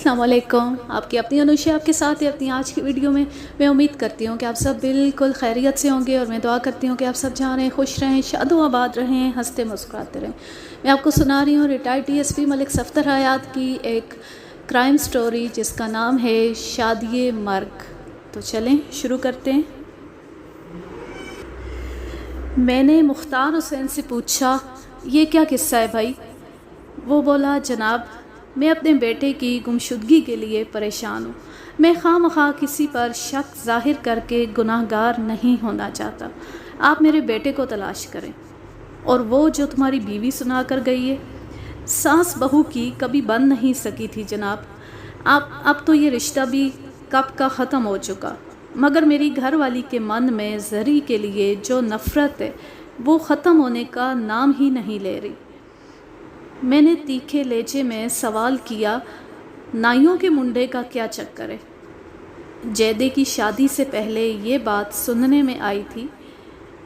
السلام علیکم، آپ کی اپنی انوشا آپ کے ساتھ ہے اپنی آج کی ویڈیو میں۔ میں امید کرتی ہوں کہ آپ سب بالکل خیریت سے ہوں گے، اور میں دعا کرتی ہوں کہ آپ سب جہاں رہیں خوش رہیں، شاد و آباد رہیں، ہنستے مسکراتے رہیں۔ میں آپ کو سنا رہی ہوں ریٹائرڈ ڈی ایس پی ملک صفدر حیات کی ایک کرائم سٹوری جس کا نام ہے شادی مرگ۔ تو چلیں شروع کرتے ہیں۔ میں نے مختار حسین سے پوچھا، یہ کیا قصہ ہے بھائی؟ وہ بولا، جناب میں اپنے بیٹے کی گمشدگی کے لیے پریشان ہوں۔ میں خواہ مخواہ کسی پر شک ظاہر کر کے گناہ گار نہیں ہونا چاہتا۔ آپ میرے بیٹے کو تلاش کریں۔ اور وہ جو تمہاری بیوی سنا کر گئی ہے، ساس بہو کی کبھی بن نہیں سکی تھی جناب۔ اب تو یہ رشتہ بھی کب کا ختم ہو چکا، مگر میری گھر والی کے من میں زری کے لیے جو نفرت ہے وہ ختم ہونے کا نام ہی نہیں لے رہی۔ میں نے تیکھے لہجے میں سوال کیا، نائیوں کے منڈے کا کیا چکر ہے؟ جیدے کی شادی سے پہلے یہ بات سننے میں آئی تھی۔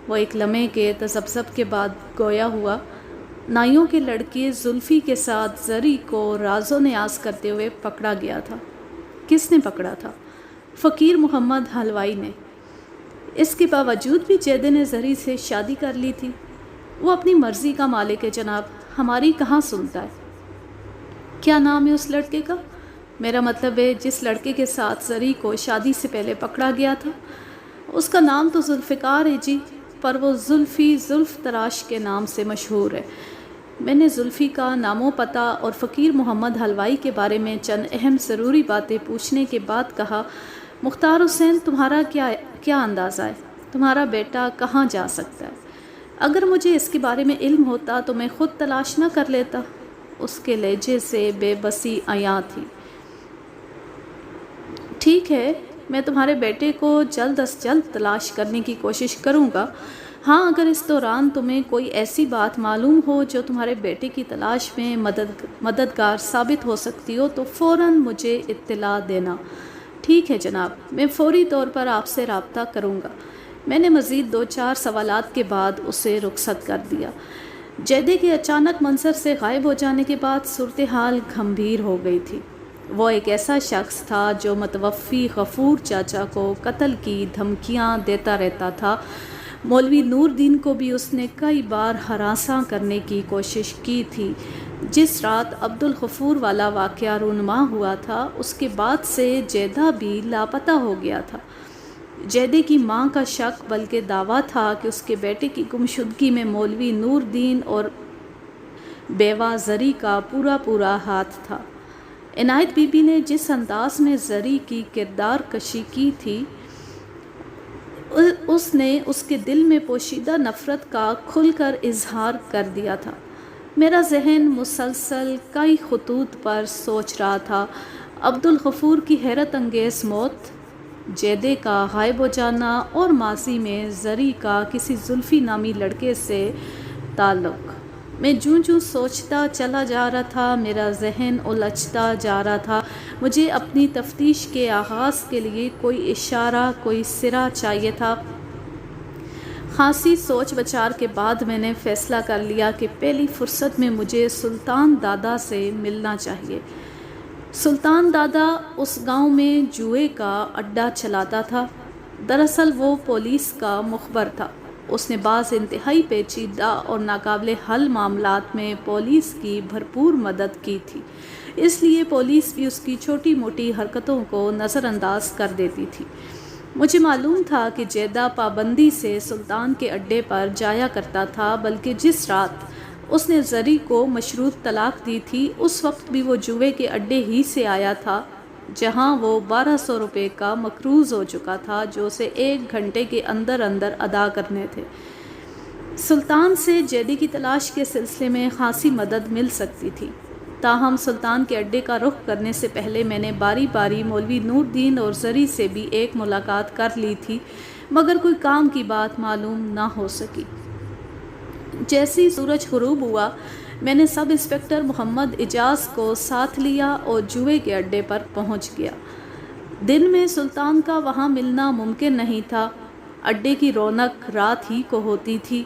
وہ ایک لمحے کے تذبذب کے بعد گویا ہوا، نائیوں کے لڑکے زلفی کے ساتھ زری کو راز و نیاز کرتے ہوئے پکڑا گیا تھا۔ کس نے پکڑا تھا؟ فقیر محمد حلوائی نے۔ اس کے باوجود بھی جیدے نے زری سے شادی کر لی تھی۔ وہ اپنی مرضی کا مالک ہے جناب، ہماری کہاں سنتا ہے۔ کیا نام ہے اس لڑکے کا؟ میرا مطلب ہے جس لڑکے کے ساتھ زری کو شادی سے پہلے پکڑا گیا تھا۔ اس کا نام تو ذوالفقار ہے جی، پر وہ زلفی زلف تراش کے نام سے مشہور ہے۔ میں نے زلفی کا نام و پتہ اور فقیر محمد حلوائی کے بارے میں چند اہم ضروری باتیں پوچھنے کے بعد کہا، مختار حسین تمہارا کیا اندازہ ہے؟ تمہارا بیٹا کہاں جا سکتا ہے؟ اگر مجھے اس کے بارے میں علم ہوتا تو میں خود تلاش نہ کر لیتا۔ اس کے لہجے سے بے بسی عیاں تھی۔ ٹھیک ہے، میں تمہارے بیٹے کو جلد از جلد تلاش کرنے کی کوشش کروں گا۔ ہاں، اگر اس دوران تمہیں کوئی ایسی بات معلوم ہو جو تمہارے بیٹے کی تلاش میں مددگار ثابت ہو سکتی ہو تو فوراً مجھے اطلاع دینا۔ ٹھیک ہے جناب، میں فوری طور پر آپ سے رابطہ کروں گا۔ میں نے مزید 2-4 سوالات کے بعد اسے رخصت کر دیا۔ جیدے کے اچانک منظر سے غائب ہو جانے کے بعد صورتحال گھمبیر ہو گئی تھی۔ وہ ایک ایسا شخص تھا جو متوفی غفور چاچا کو قتل کی دھمکیاں دیتا رہتا تھا۔ مولوی نور دین کو بھی اس نے کئی بار ہراساں کرنے کی کوشش کی تھی۔ جس رات عبدالغفور والا واقعہ رونما ہوا تھا، اس کے بعد سے جیدہ بھی لاپتہ ہو گیا تھا۔ جیدے کی ماں کا شک بلکہ دعویٰ تھا کہ اس کے بیٹے کی گمشدگی میں مولوی نور دین اور بیوہ زری کا پورا ہاتھ تھا۔ عنایت بی بی نے جس انداز میں زری کی کردار کشی کی تھی، اس نے اس کے دل میں پوشیدہ نفرت کا کھل کر اظہار کر دیا تھا۔ میرا ذہن مسلسل کئی خطوط پر سوچ رہا تھا۔ عبدالغفور کی حیرت انگیز موت، جیدے کا غائب ہو جانا اور ماضی میں زری کا کسی زلفی نامی لڑکے سے تعلق۔ میں جوں سوچتا چلا جا رہا تھا، میرا ذہن الجھتا جا رہا تھا۔ مجھے اپنی تفتیش کے آغاز کے لیے کوئی اشارہ، کوئی سرا چاہیے تھا۔ خاصی سوچ بچار کے بعد میں نے فیصلہ کر لیا کہ پہلی فرصت میں مجھے سلطان دادا سے ملنا چاہیے۔ سلطان دادا اس گاؤں میں جوئے کا اڈہ چلاتا تھا۔ دراصل وہ پولیس کا مخبر تھا۔ اس نے بعض انتہائی پیچیدہ اور ناقابل حل معاملات میں پولیس کی بھرپور مدد کی تھی، اس لیے پولیس بھی اس کی چھوٹی موٹی حرکتوں کو نظر انداز کر دیتی تھی۔ مجھے معلوم تھا کہ جیدہ پابندی سے سلطان کے اڈے پر جایا کرتا تھا، بلکہ جس رات اس نے زری کو مشروط طلاق دی تھی اس وقت بھی وہ جوئے کے اڈے ہی سے آیا تھا، جہاں وہ 1200 روپے کا مقروض ہو چکا تھا جو اسے 1 گھنٹے کے اندر ادا کرنے تھے۔ سلطان سے جیدے کی تلاش کے سلسلے میں خاصی مدد مل سکتی تھی۔ تاہم سلطان کے اڈے کا رخ کرنے سے پہلے میں نے باری باری مولوی نور دین اور زری سے بھی ایک ملاقات کر لی تھی، مگر کوئی کام کی بات معلوم نہ ہو سکی۔ جیسی سورج غروب ہوا، میں نے سب انسپکٹر محمد اجاز کو ساتھ لیا اور جوئے کے اڈے پر پہنچ گیا۔ دن میں سلطان کا وہاں ملنا ممکن نہیں تھا۔ اڈے کی رونق رات ہی کو ہوتی تھی۔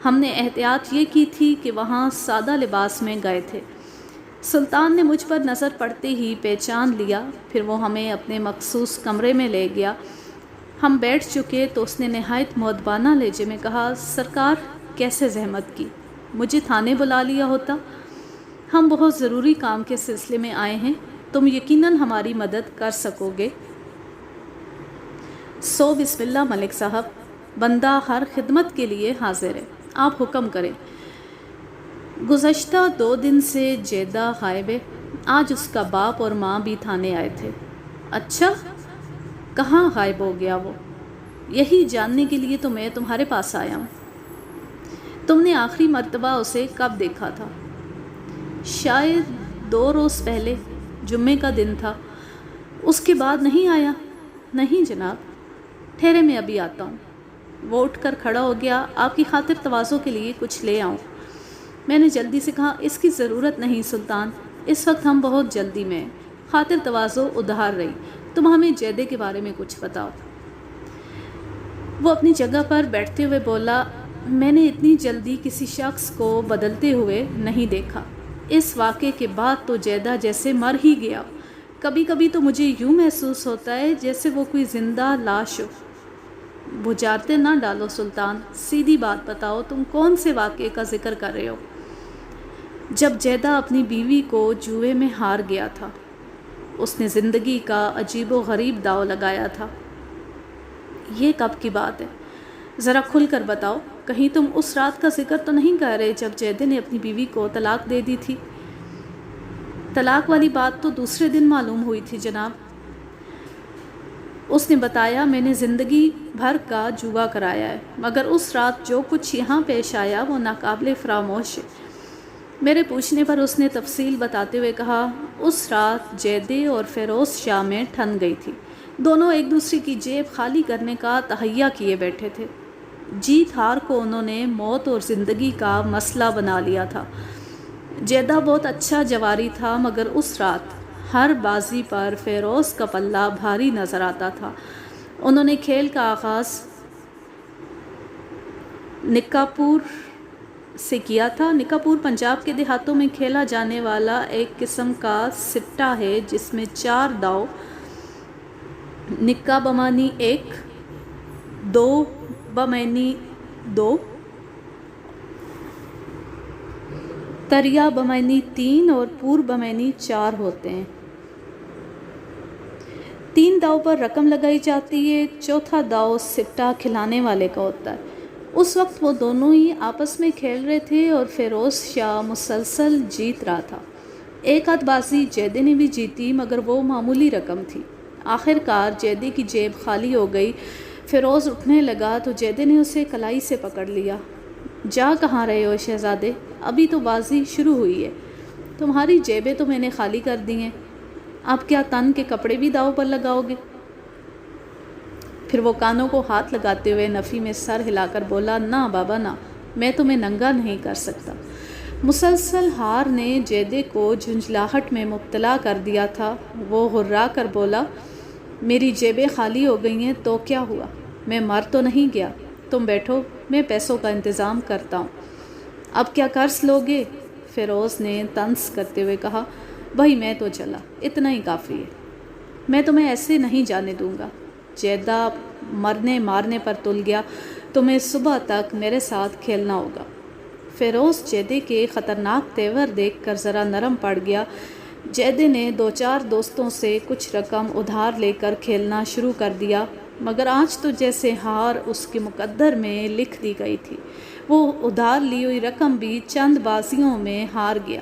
ہم نے احتیاط یہ کی تھی کہ وہاں سادہ لباس میں گئے تھے۔ سلطان نے مجھ پر نظر پڑتے ہی پہچان لیا، پھر وہ ہمیں اپنے مخصوص کمرے میں لے گیا۔ ہم بیٹھ چکے تو اس نے نہایت مؤدبانہ لہجے میں کہا، سرکار کیسے زحمت کی، مجھے تھانے بلا لیا ہوتا، ہم بہت ضروری کام کے سلسلے میں آئے ہیں، تم یقیناً ہماری مدد کر سکو گے۔ سو بسم اللہ ملک صاحب، بندہ ہر خدمت کے لیے حاضر ہے، آپ حکم کریں۔ گزشتہ 2 دن سے جیدہ غائب ہے، آج اس کا باپ اور ماں بھی تھانے آئے تھے۔ اچھا، کہاں غائب ہو گیا وہ؟ یہی جاننے کے لیے تو میں تمہارے پاس آیا ہوں۔ تم نے آخری مرتبہ اسے کب دیکھا تھا؟ شاید 2 روز پہلے، جمعے کا دن تھا۔ اس کے بعد نہیں آیا؟ نہیں جناب۔ ٹھہرے، میں ابھی آتا ہوں۔ وہ اٹھ کر کھڑا ہو گیا۔ آپ کی خاطر تواضع کے لیے کچھ لے آؤں؟ میں نے جلدی سے کہا، اس کی ضرورت نہیں سلطان، اس وقت ہم بہت جلدی میں ہیں۔ خاطر تواضع ادھار رہی، تم ہمیں جیدے کے بارے میں کچھ بتاؤ۔ وہ اپنی جگہ پر بیٹھتے ہوئے بولا، میں نے اتنی جلدی کسی شخص کو بدلتے ہوئے نہیں دیکھا۔ اس واقعے کے بعد تو جیدہ جیسے مر ہی گیا۔ کبھی کبھی تو مجھے یوں محسوس ہوتا ہے جیسے وہ کوئی زندہ لاش ہو۔ بجھارتے نہ ڈالو سلطان، سیدھی بات بتاؤ، تم کون سے واقعے کا ذکر کر رہے ہو؟ جب جیدہ اپنی بیوی کو جوئے میں ہار گیا تھا، اس نے زندگی کا عجیب و غریب داؤ لگایا تھا۔ یہ کب کی بات ہے؟ ذرا کھل کر بتاؤ، کہیں تم اس رات کا ذکر تو نہیں کر رہے جب جیدے نے اپنی بیوی کو طلاق دے دی تھی؟ طلاق والی بات تو دوسرے دن معلوم ہوئی تھی جناب۔ اس نے بتایا، میں نے زندگی بھر کا جوا کرایا ہے، مگر اس رات جو کچھ یہاں پیش آیا وہ ناقابل فراموش ہے۔ میرے پوچھنے پر اس نے تفصیل بتاتے ہوئے کہا، اس رات جیدے اور فیروز شاہ میں ٹھن گئی تھی۔ دونوں ایک دوسرے کی جیب خالی کرنے کا تہیہ کیے بیٹھے تھے۔ جیت ہار کو انہوں نے موت اور زندگی کا مسئلہ بنا لیا تھا۔ جیدہ بہت اچھا جواری تھا، مگر اس رات ہر بازی پر فیروز کا پلہ بھاری نظر آتا تھا۔ انہوں نے کھیل کا آغاز نکاپور سے کیا تھا۔ نکاپور پنجاب کے دیہاتوں میں کھیلا جانے والا ایک قسم کا سپٹا ہے جس میں 4 داؤ، نکا بمانی 1، 2 بمانی 2، تریا بمانی 3 اور پور بمانی 4 ہوتے ہیں۔ 3 داؤ پر رقم لگائی جاتی ہے، چوتھا داؤ سپٹا کھلانے والے کا ہوتا ہے۔ اس وقت وہ دونوں ہی آپس میں کھیل رہے تھے اور فیروز شاہ مسلسل جیت رہا تھا۔ ایک آدھ بازی جیدے نے بھی جیتی، مگر وہ معمولی رقم تھی۔ آخر کار جیدے کی جیب خالی ہو گئی۔ فیروز اٹھنے لگا تو جیدے نے اسے کلائی سے پکڑ لیا۔ جا کہاں رہے ہو شہزادے؟ ابھی تو بازی شروع ہوئی ہے۔ تمہاری جیبیں تو میں نے خالی کر دی ہیں، اب کیا تن کے کپڑے بھی داؤ پر لگاؤ گے؟ پھر وہ کانوں کو ہاتھ لگاتے ہوئے نفی میں سر ہلا کر بولا، نہ بابا نہ، میں تمہیں ننگا نہیں کر سکتا۔ مسلسل ہار نے جیدے کو جھنجھلاہٹ میں مبتلا کر دیا تھا۔ وہ غرا کر بولا، میری جیبیں خالی ہو گئی ہیں تو کیا ہوا، میں مر تو نہیں گیا۔ تم بیٹھو، میں پیسوں کا انتظام کرتا ہوں۔ اب کیا قرض لوگے؟ فیروز نے طنز کرتے ہوئے کہا، بھائی میں تو چلا، اتنا ہی کافی ہے، میں تمہیں ایسے نہیں جانے دوں گا۔ جیدہ مرنے مارنے پر تل گیا، تمہیں صبح تک میرے ساتھ کھیلنا ہوگا۔ فیروز جیدے کے خطرناک تیور دیکھ کر ذرا نرم پڑ گیا۔ جیدے نے 2-4 دوستوں سے کچھ رقم ادھار لے کر کھیلنا شروع کر دیا، مگر آج تو جیسے ہار اس کے مقدر میں لکھ دی گئی تھی۔ وہ ادھار لی ہوئی رقم بھی چند بازیوں میں ہار گیا۔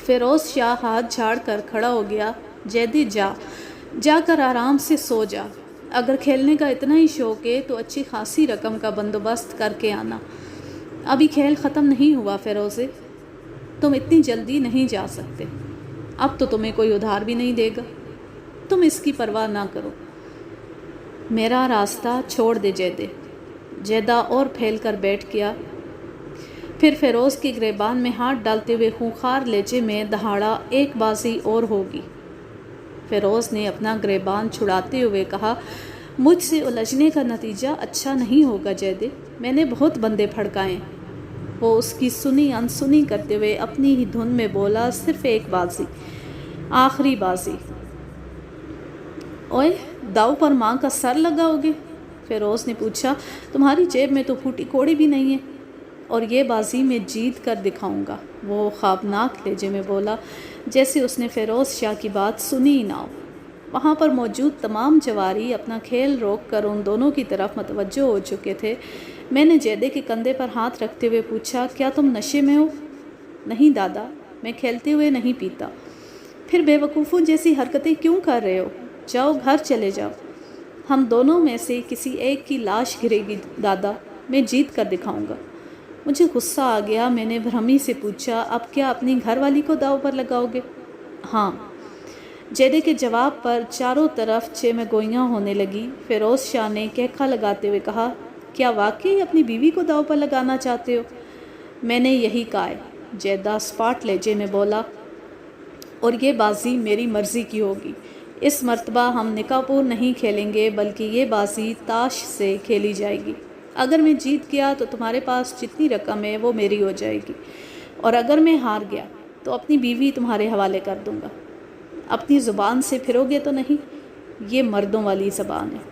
فیروز شاہ ہاتھ جھاڑ کر کھڑا ہو گیا، جیدے جا کر آرام سے سو جا، اگر کھیلنے کا اتنا ہی شوق ہے تو اچھی خاصی رقم کا بندوبست کر کے آنا۔ ابھی کھیل ختم نہیں ہوا فیروزے، تم اتنی جلدی نہیں جا سکتے، اب تو تمہیں کوئی ادھار بھی نہیں دے گا، تم اس کی پرواہ نہ کرو، میرا راستہ چھوڑ دے جیدے۔ جیدہ اور پھیل کر بیٹھ گیا، پھر فیروز کے گریبان میں ہاتھ ڈالتے ہوئے خونخوار لہجے میں دہاڑا، ایک بازی اور ہوگی۔ فیروز نے اپنا گریبان چھڑاتے ہوئے کہا، مجھ سے الجھنے کا نتیجہ اچھا نہیں ہوگا جیدے، میں نے بہت بندے پھڑکائے، وہ اس کی سنی انسنی کرتے ہوئے اپنی ہی دھن میں بولا، صرف ایک بازی، آخری بازی۔ اوئے، داؤ پر ماں کا سر لگاؤ گے؟ فیروز نے پوچھا۔ تمہاری جیب میں تو پھوٹی کوڑی بھی نہیں ہے۔ اور یہ بازی میں جیت کر دکھاؤں گا، وہ خوابناک لہجے میں بولا، جیسے اس نے فیروز شاہ کی بات سنی ہی نہ ہو۔ وہاں پر موجود تمام جواری اپنا کھیل روک کر ان دونوں کی طرف متوجہ ہو چکے تھے۔ میں نے جیدے کے کندھے پر ہاتھ رکھتے ہوئے پوچھا، کیا تم نشے میں ہو؟ نہیں دادا، میں کھیلتے ہوئے نہیں پیتا۔ پھر بے وقوفوں جیسی حرکتیں کیوں کر رہے ہو؟ جاؤ گھر چلے جاؤ۔ ہم دونوں میں سے کسی ایک کی لاش گرے گی دادا، میں جیت کر دکھاؤں گا۔ مجھے غصہ آ گیا۔ میں نے بھرمی سے پوچھا، اب کیا اپنی گھر والی کو داؤ پر لگاؤ گے؟ ہاں۔ جیدے کے جواب پر چاروں طرف چیمہ گوئیاں ہونے لگی۔ فیروز شاہ نے کہکھا لگاتے ہوئے کہا، کیا واقعی اپنی بیوی کو داؤ پر لگانا چاہتے ہو؟ میں نے یہی کہا ہے، جیدہ سپاٹ لہجے میں بولا، اور یہ بازی میری مرضی کی ہوگی۔ اس مرتبہ ہم نکاح پور نہیں کھیلیں گے، بلکہ یہ بازی تاش سے کھیلی جائے گی۔ اگر میں جیت گیا تو تمہارے پاس جتنی رقم ہے وہ میری ہو جائے گی، اور اگر میں ہار گیا تو اپنی بیوی تمہارے حوالے کر دوں گا۔ اپنی زبان سے پھرو گے تو نہیں؟ یہ مردوں والی زبان ہے۔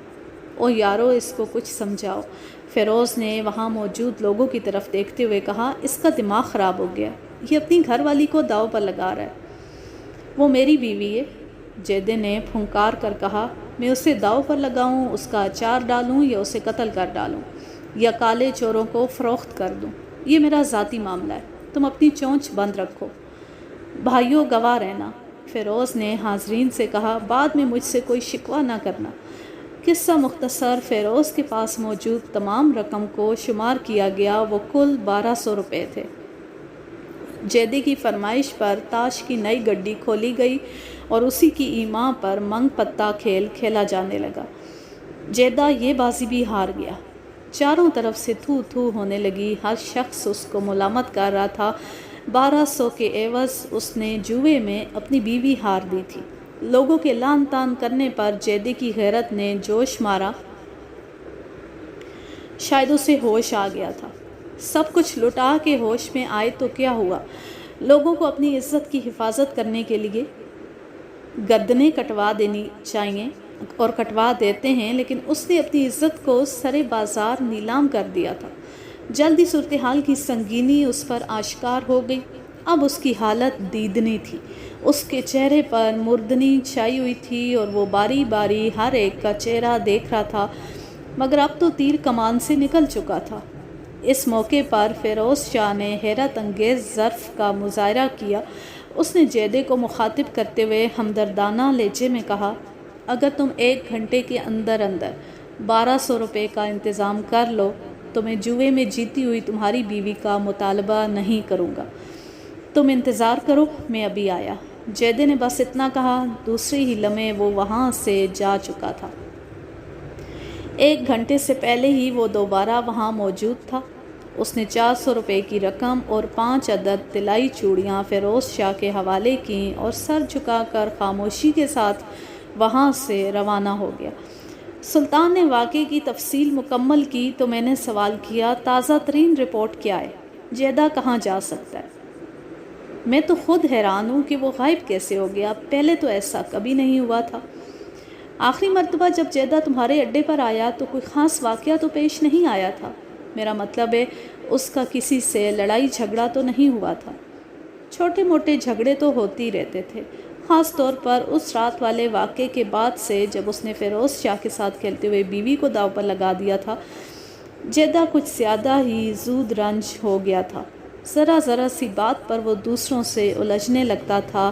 او یارو، اس کو کچھ سمجھاؤ۔ فیروز نے وہاں موجود لوگوں کی طرف دیکھتے ہوئے کہا، اس کا دماغ خراب ہو گیا، یہ اپنی گھر والی کو داؤ پر لگا رہا ہے۔ وہ میری بیوی ہے، جیدے نے پھنکار کر کہا۔ میں اسے داؤ پر لگاؤں، اس کا اچار ڈالوں یا اسے قتل کر ڈالوں، یا کالے چوروں کو فروخت کر دوں، یہ میرا ذاتی معاملہ ہے، تم اپنی چونچ بند رکھو۔ بھائیو، گواہ رہنا، فیروز نے حاضرین سے کہا، بعد میں مجھ سے کوئی شکوہ نہ کرنا۔ قصہ مختصر، فیروز کے پاس موجود تمام رقم کو شمار کیا گیا، وہ کل 1200 روپے تھے۔ جیدے کی فرمائش پر تاش کی نئی گڈی کھولی گئی اور اسی کی ایما پر منگ پتہ کھیل کھیلا جانے لگا۔ جیدہ یہ بازی بھی ہار گیا۔ چاروں طرف سے تھو تھو ہونے لگی، ہر شخص اس کو ملامت کر رہا تھا۔ 1200 کے عوض اس نے جوئے میں اپنی بیوی ہار دی تھی۔ لوگوں کے لعن طعن کرنے پر جیدے کی غیرت نے جوش مارا، شاید اسے ہوش آ گیا تھا۔ سب کچھ لٹا کے ہوش میں آئے تو کیا ہوا؟ لوگوں کو اپنی عزت کی حفاظت کرنے کے لیے گردنیں کٹوا دینی چاہیے، اور کٹوا دیتے ہیں، لیکن اس نے اپنی عزت کو سرے بازار نیلام کر دیا تھا۔ جلدی صورتحال کی سنگینی اس پر آشکار ہو گئی۔ اب اس کی حالت دیدنی تھی، اس کے چہرے پر مردنی چھائی ہوئی تھی، اور وہ باری باری ہر ایک کا چہرہ دیکھ رہا تھا، مگر اب تو تیر کمان سے نکل چکا تھا۔ اس موقع پر فیروز شاہ نے حیرت انگیز ظرف کا مظاہرہ کیا۔ اس نے جیدے کو مخاطب کرتے ہوئے ہمدردانہ لہجے میں کہا، اگر تم 1 گھنٹے کے اندر اندر 1200 روپے کا انتظام کر لو تو میں جوئے میں جیتی ہوئی تمہاری بیوی کا مطالبہ نہیں کروں گا۔ تم انتظار کرو، میں ابھی آیا۔ جیدے نے بس اتنا کہا، دوسرے ہی لمحے وہ وہاں سے جا چکا تھا۔ 1 گھنٹے سے پہلے ہی وہ دوبارہ وہاں موجود تھا۔ اس نے 400 روپے کی رقم اور 5 عدد طلائی چوڑیاں فیروز شاہ کے حوالے کیں اور سر جھکا کر خاموشی کے ساتھ وہاں سے روانہ ہو گیا۔ سلطان نے واقعے کی تفصیل مکمل کی تو میں نے سوال کیا، تازہ ترین رپورٹ کیا ہے؟ جیدہ کہاں جا سکتا ہے؟ میں تو خود حیران ہوں کہ وہ غائب کیسے ہو گیا، پہلے تو ایسا کبھی نہیں ہوا تھا۔ آخری مرتبہ جب جیدہ تمہارے اڈے پر آیا تو کوئی خاص واقعہ تو پیش نہیں آیا تھا۔ میرا مطلب ہے اس کا کسی سے لڑائی جھگڑا تو نہیں ہوا تھا؟ چھوٹے موٹے جھگڑے تو ہوتے ہی رہتے تھے، خاص طور پر اس رات والے واقعے کے بعد سے جب اس نے فیروز شاہ کے ساتھ کھیلتے ہوئے بیوی کو داؤ پر لگا دیا تھا۔ جیدہ کچھ زیادہ ہی زود رنج ہو گیا تھا، ذرا ذرا سی بات پر وہ دوسروں سے الجھنے لگتا تھا،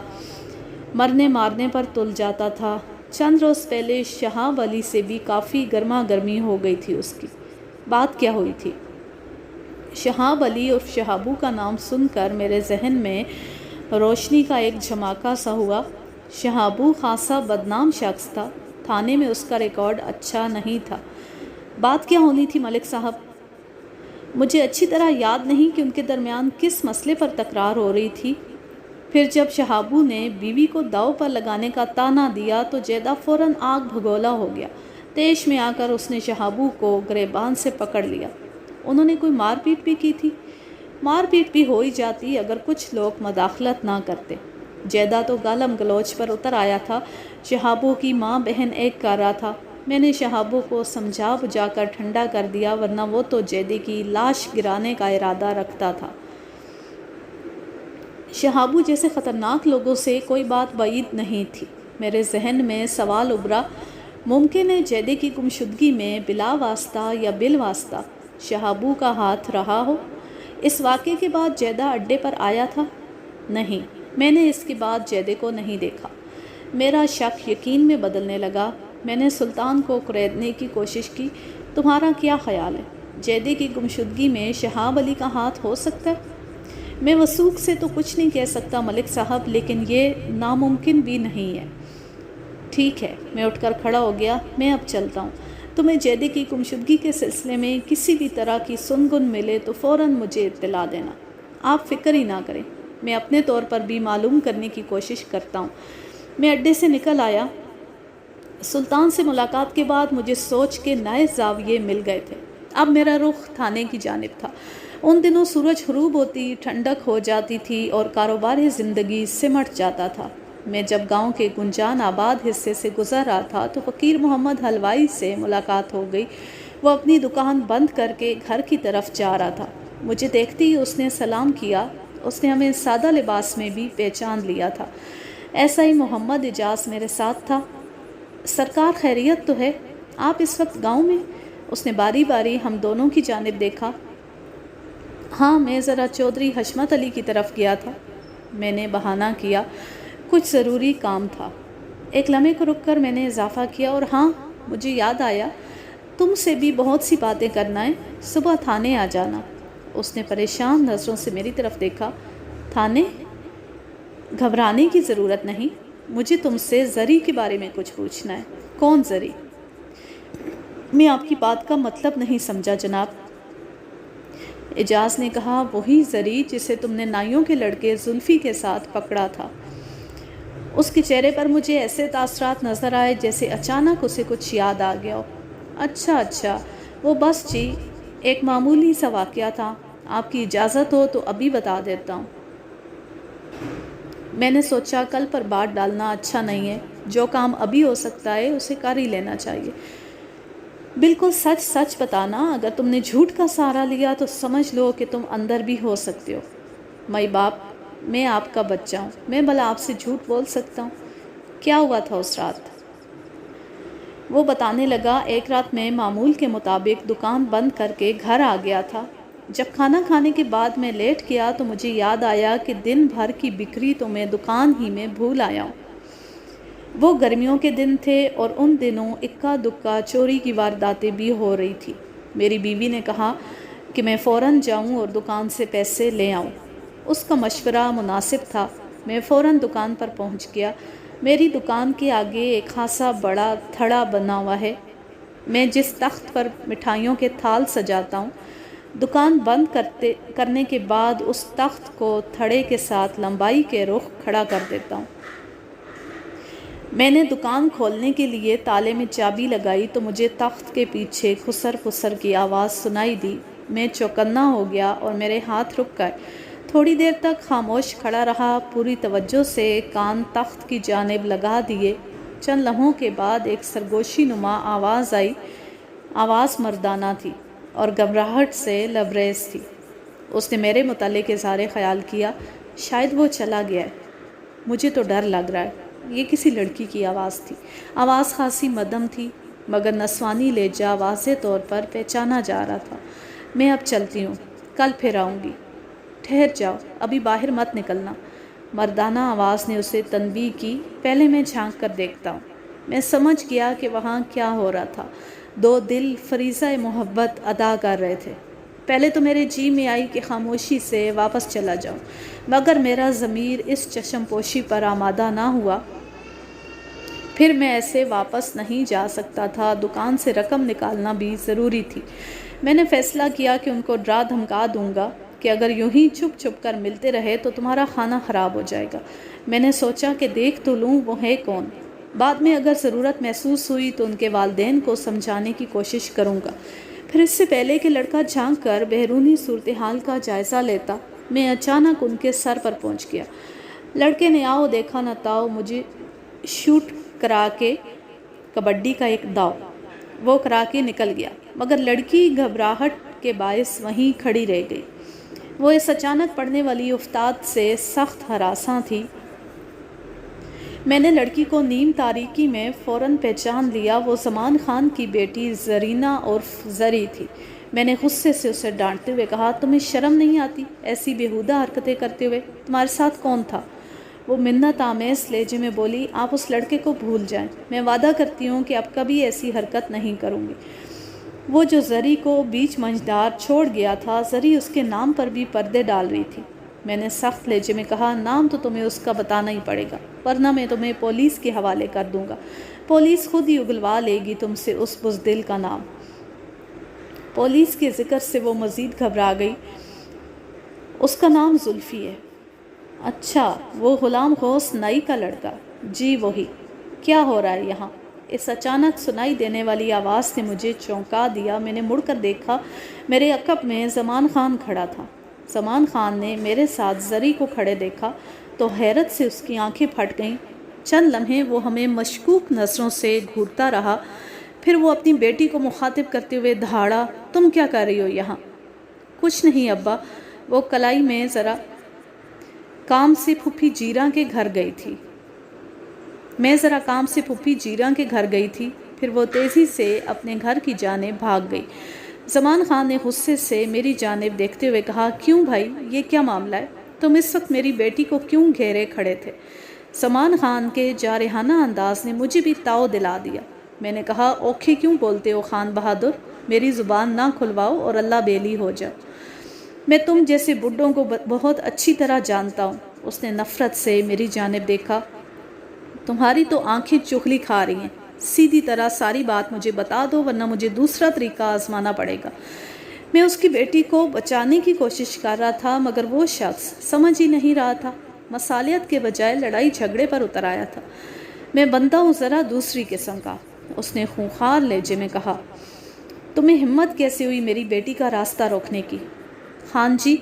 مرنے مارنے پر تل جاتا تھا۔ چند روز پہلے شہاب علی سے بھی کافی گرما گرمی ہو گئی تھی اس کی۔ بات کیا ہوئی تھی؟ شہاب علی اور شہابو کا نام سن کر میرے ذہن میں روشنی کا ایک جھماکہ سا ہوا۔ شہابو خاصا بدنام شخص تھا، تھانے میں اس کا ریکارڈ اچھا نہیں تھا۔ بات کیا ہونی تھی ملک صاحب؟ مجھے اچھی طرح یاد نہیں کہ ان کے درمیان کس مسئلے پر تکرار ہو رہی تھی۔ پھر جب شہابو نے بیوی کو داؤ پر لگانے کا طعنہ دیا تو جیدہ فوراً آگ بھگولا ہو گیا۔ تیش میں آ کر اس نے شہابو کو گریبان سے پکڑ لیا۔ انہوں نے کوئی مار پیٹ بھی کی تھی؟ مار پیٹ بھی ہو ہی جاتی اگر کچھ لوگ مداخلت نہ کرتے۔ جیدہ تو گالم گلوچ پر اتر آیا تھا۔ شہابوں کی ماں بہن ایک کر رہا تھا۔ میں نے شہابوں کو سمجھا بجھا کر ٹھنڈا کر دیا، ورنہ وہ تو جیدے کی لاش گرانے کا ارادہ رکھتا تھا۔ شہابوں جیسے خطرناک لوگوں سے کوئی بات بعید نہیں تھی۔ میرے ذہن میں سوال ابھرا، ممکن ہے جیدے کی گمشدگی میں بلا واسطہ یا بالواسطہ شہابوں کا ہاتھ رہا ہو؟ اس واقعے کے بعد جیدہ اڈے پر آیا تھا؟ نہیں، میں نے اس کے بعد جیدے کو نہیں دیکھا۔ میرا شک یقین میں بدلنے لگا۔ میں نے سلطان کو قریدنے کی کوشش کی، تمہارا کیا خیال ہے؟ جیدے کی گمشدگی میں شہاب علی کا ہاتھ ہو سکتا ہے؟ میں وثوق سے تو کچھ نہیں کہہ سکتا ملک صاحب، لیکن یہ ناممکن بھی نہیں ہے۔ ٹھیک ہے، میں اٹھ کر کھڑا ہو گیا، میں اب چلتا ہوں۔ تمہیں جیدے کی گمشدگی کے سلسلے میں کسی بھی طرح کی سنگن ملے تو فوراً مجھے اطلاع دینا۔ آپ فکر ہی نہ کریں، میں اپنے طور پر بھی معلوم کرنے کی کوشش کرتا ہوں۔ میں اڈے سے نکل آیا۔ سلطان سے ملاقات کے بعد مجھے سوچ کے نئے زاویے مل گئے تھے۔ اب میرا رخ تھانے کی جانب تھا۔ ان دنوں سورج غروب ہوتی، ٹھنڈک ہو جاتی تھی اور کاروبار زندگی سمٹ جاتا تھا۔ میں جب گاؤں کے گنجان آباد حصے سے گزر رہا تھا تو فقیر محمد حلوائی سے ملاقات ہو گئی۔ وہ اپنی دکان بند کر کے گھر کی طرف جا رہا تھا۔ مجھے دیکھتے ہی اس نے سلام کیا۔ اس نے ہمیں سادہ لباس میں بھی پہچان لیا تھا۔ ایسا ہی محمد اجاز میرے ساتھ تھا۔ سرکار خیریت تو ہے؟ آپ اس وقت گاؤں میں؟ اس نے باری باری ہم دونوں کی جانب دیکھا۔ ہاں، میں ذرا چودھری حشمت علی کی طرف گیا تھا۔ میں نے بہانہ کیا، کچھ ضروری کام تھا۔ ایک لمحے کو رک کر میں نے اضافہ کیا، اور ہاں، مجھے یاد آیا، تم سے بھی بہت سی باتیں کرنا ہے، صبح تھانے آ جانا۔ اس نے پریشان نظروں سے میری طرف دیکھا۔ تھانے؟ گھبرانے کی ضرورت نہیں، مجھے تم سے زری کے بارے میں کچھ پوچھنا ہے۔ کون زری؟ میں آپ کی بات کا مطلب نہیں سمجھا جناب۔ اجاز نے کہا، وہی زری جسے تم نے نائیوں کے لڑکے زلفی کے ساتھ پکڑا تھا۔ اس کے چہرے پر مجھے ایسے تاثرات نظر آئے جیسے اچانک اسے کچھ یاد آ گیا ہو۔ اچھا، وہ بس جی، ایک معمولی سا واقعہ تھا۔ آپ کی اجازت ہو تو ابھی بتا دیتا ہوں۔ میں نے سوچا کل پر بات ڈالنا اچھا نہیں ہے، جو کام ابھی ہو سکتا ہے اسے کر ہی لینا چاہیے۔ بالکل سچ بتانا، اگر تم نے جھوٹ کا سہارا لیا تو سمجھ لو کہ تم اندر بھی ہو سکتے ہو۔ مائی باپ، میں آپ کا بچہ ہوں، میں بھلا آپ سے جھوٹ بول سکتا ہوں؟ کیا ہوا تھا اس رات؟ وہ بتانے لگا، ایک رات میں معمول کے مطابق دکان بند کر کے گھر آ گیا تھا۔ جب کھانا کھانے کے بعد میں لیٹ گیا تو مجھے یاد آیا کہ دن بھر کی بکری تو میں دکان ہی میں بھول آیا ہوں۔ وہ گرمیوں کے دن تھے اور ان دنوں اکا دکا چوری کی وارداتیں بھی ہو رہی تھی۔ میری بیوی نے کہا کہ میں فوراً جاؤں اور دکان سے پیسے لے آؤں۔ اس کا مشورہ مناسب تھا۔ میں فوراً دکان پر پہنچ گیا۔ میری دکان کے آگے ایک خاصا بڑا تھڑا بنا ہوا ہے۔ میں جس تخت پر مٹھائیوں کے تھال سجاتا ہوں، دکان بند کرنے کے بعد اس تخت کو تھڑے کے ساتھ لمبائی کے رخ کھڑا کر دیتا ہوں۔ میں نے دکان کھولنے کے لیے تالے میں چابی لگائی تو مجھے تخت کے پیچھے خسر خسر کی آواز سنائی دی۔ میں چوکنا ہو گیا اور میرے ہاتھ رک گئے۔ تھوڑی دیر تک خاموش کھڑا رہا، پوری توجہ سے کان تخت کی جانب لگا دیے۔ چند لمحوں کے بعد ایک سرگوشی نما آواز آئی۔ آواز مردانہ تھی اور گھبراہٹ سے لبریز تھی۔ اس نے میرے متعلق اظہار خیال کیا، شاید وہ چلا گیا ہے، مجھے تو ڈر لگ رہا ہے۔ یہ کسی لڑکی کی آواز تھی۔ آواز خاصی مدھم تھی، مگر نسوانی لہجہ واضح طور پر پہچانا جا رہا تھا۔ میں اب چلتی ہوں، کل پھر آؤں گی۔ ٹھہر جاؤ، ابھی باہر مت نکلنا۔ مردانہ آواز نے اسے تنبیہ کی، پہلے میں جھانک کر دیکھتا ہوں۔ میں سمجھ گیا کہ وہاں کیا ہو رہا تھا۔ دو دل فریضہ محبت ادا کر رہے تھے۔ پہلے تو میرے جی میں آئی کہ خاموشی سے واپس چلا جاؤں، مگر میرا ضمیر اس چشم پوشی پر آمادہ نہ ہوا۔ پھر میں ایسے واپس نہیں جا سکتا تھا، دکان سے رقم نکالنا بھی ضروری تھی۔ میں نے فیصلہ کیا کہ ان کو ڈرا دھمکا دوں گا کہ اگر یوں ہی چھپ چھپ کر ملتے رہے تو تمہارا کھانا خراب ہو جائے گا۔ میں نے سوچا کہ دیکھ تو لوں وہ ہے کون، بعد میں اگر ضرورت محسوس ہوئی تو ان کے والدین کو سمجھانے کی کوشش کروں گا۔ پھر اس سے پہلے کہ لڑکا جھانک کر بیرونی صورتحال کا جائزہ لیتا، میں اچانک ان کے سر پر پہنچ گیا۔ لڑکے نے آؤ دیکھا نہ تاؤ مجھے شوٹ کرا کے کبڈی کا ایک داؤ وہ کرا کے نکل گیا، مگر لڑکی گھبراہٹ کے باعث وہیں کھڑی رہ گئی۔ وہ اس اچانک پڑنے والی افتاد سے سخت ہراساں تھی۔ میں نے لڑکی کو نیم تاریکی میں فوراً پہچان لیا، وہ زمان خان کی بیٹی زرینہ عرف زری تھی۔ میں نے غصے سے اسے ڈانٹتے ہوئے کہا، تمہیں شرم نہیں آتی ایسی بیہودہ حرکتیں کرتے ہوئے؟ تمہارے ساتھ کون تھا؟ وہ منت آمیز لہجے میں بولی، آپ اس لڑکے کو بھول جائیں، میں وعدہ کرتی ہوں کہ اب کبھی ایسی حرکت نہیں کروں گی۔ وہ جو زری کو بیچ منجدار چھوڑ گیا تھا، زری اس کے نام پر بھی پردے ڈال رہی تھی۔ میں نے سخت لہجے میں کہا، نام تو تمہیں اس کا بتانا ہی پڑے گا، ورنہ میں تمہیں پولیس کے حوالے کر دوں گا۔ پولیس خود ہی اگلوا لے گی تم سے اس بزدل کا نام۔ پولیس کے ذکر سے وہ مزید گھبرا گئی۔ اس کا نام زلفی ہے۔ اچھا، وہ غلام غوث نائی کا لڑکا؟ جی وہی۔ کیا ہو رہا ہے یہاں؟ اس اچانک سنائی دینے والی آواز نے مجھے چونکا دیا۔ میں نے مڑ کر دیکھا، میرے عقب میں زمان خان کھڑا تھا۔ زمان خان نے میرے ساتھ زری کو کھڑے دیکھا تو حیرت سے اس کی آنکھیں پھٹ گئیں۔ چند لمحے وہ ہمیں مشکوک نظروں سے گھورتا رہا، پھر وہ اپنی بیٹی کو مخاطب کرتے ہوئے دہاڑا، تم کیا کر رہی ہو یہاں؟ کچھ نہیں ابا، وہ کلائی میں ذرا کام سے پھوپھی جیراں کے گھر گئی تھی۔ پھر وہ تیزی سے اپنے گھر کی جانب بھاگ گئی۔ زمان خان نے غصے سے میری جانب دیکھتے ہوئے کہا، کیوں بھائی، یہ کیا معاملہ ہے؟ تم اس وقت میری بیٹی کو کیوں گھیرے کھڑے تھے؟ زمان خان کے جارحانہ انداز نے مجھے بھی تاؤ دلا دیا۔ میں نے کہا، اوکھے کیوں بولتے ہو خان بہادر؟ میری زبان نہ کھلواؤ اور اللہ بیلی ہو جاؤ۔ میں تم جیسے بڈھوں کو بہت اچھی طرح جانتا ہوں۔ اس نے نفرت سے میری جانب دیکھا۔ تمہاری تو آنکھیں چغلی کھا رہی ہیں، سیدھی طرح ساری بات مجھے بتا دو ورنہ مجھے دوسرا طریقہ آزمانا پڑے گا۔ میں اس کی بیٹی کو بچانے کی کوشش کر رہا تھا، مگر وہ شخص سمجھ ہی نہیں رہا تھا، مصالحت کے بجائے لڑائی جھگڑے پر اتر آیا تھا۔ میں بندہ ہوں ذرا دوسری قسم کا، اس نے خونخوار لہجے میں کہا۔ تمہیں ہمت کیسے ہوئی میری بیٹی کا راستہ روکنے کی؟ خان جی،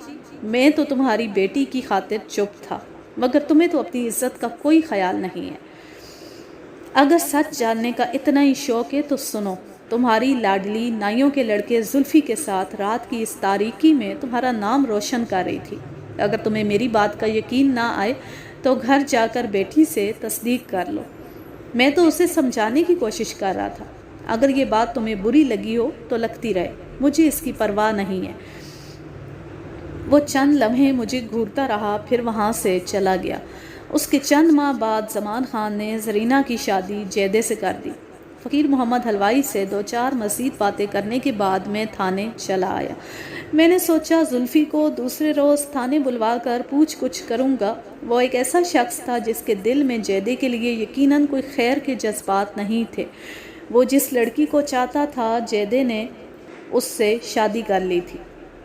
میں تو تمہاری بیٹی کی خاطر چپ تھا، مگر تمہیں تو اپنی عزت کا کوئی خیال نہیں ہے۔ اگر سچ جاننے کا اتنا ہی شوق ہے تو سنو، تمہاری لاڈلی نائیوں کے لڑکے زلفی کے ساتھ رات کی اس تاریکی میں تمہارا نام روشن کر رہی تھی۔ اگر تمہیں میری بات کا یقین نہ آئے تو گھر جا کر بیٹی سے تصدیق کر لو۔ میں تو اسے سمجھانے کی کوشش کر رہا تھا۔ اگر یہ بات تمہیں بری لگی ہو تو لگتی رہے، مجھے اس کی پرواہ نہیں ہے۔ وہ چند لمحے مجھے گھورتا رہا، پھر وہاں سے چلا گیا۔ اس کے چند ماہ بعد زمان خان نے زرینہ کی شادی جیدے سے کر دی۔ فقیر محمد حلوائی سے 2-4 مزید باتیں کرنے کے بعد میں تھانے چلا آیا۔ میں نے سوچا زلفی کو دوسرے روز تھانے بلوا کر پوچھ گچھ کروں گا۔ وہ ایک ایسا شخص تھا جس کے دل میں جیدے کے لیے یقیناً کوئی خیر کے جذبات نہیں تھے۔ وہ جس لڑکی کو چاہتا تھا جیدے نے اس سے شادی کر لی تھی۔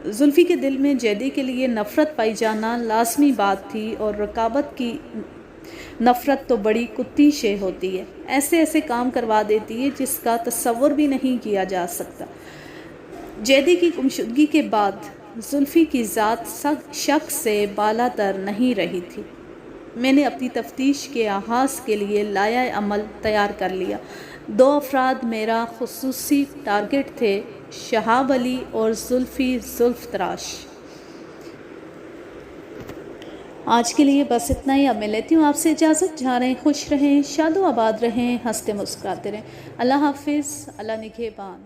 زلفی کے دل میں جیدے کے لیے نفرت پائی جانا لازمی بات تھی، اور رقابت کی نفرت تو بڑی کتی شے ہوتی ہے، ایسے کام کروا دیتی ہے جس کا تصور بھی نہیں کیا جا سکتا۔ جیدے کی گمشدگی کے بعد زلفی کی ذات شک سے بالا تر نہیں رہی تھی۔ میں نے اپنی تفتیش کے آغاز کے لیے لائحہ عمل تیار کر لیا۔ 2 افراد میرا خصوصی ٹارگٹ تھے، شہاب علی اور زلفی زلف تراش۔ آج کے لیے بس اتنا ہی۔ اب میں لیتی ہوں آپ سے اجازت۔ جہاں رہیں خوش رہیں، شاد و آباد رہیں، ہنستے مسکراتے رہیں۔ اللہ حافظ، اللہ نگہبان۔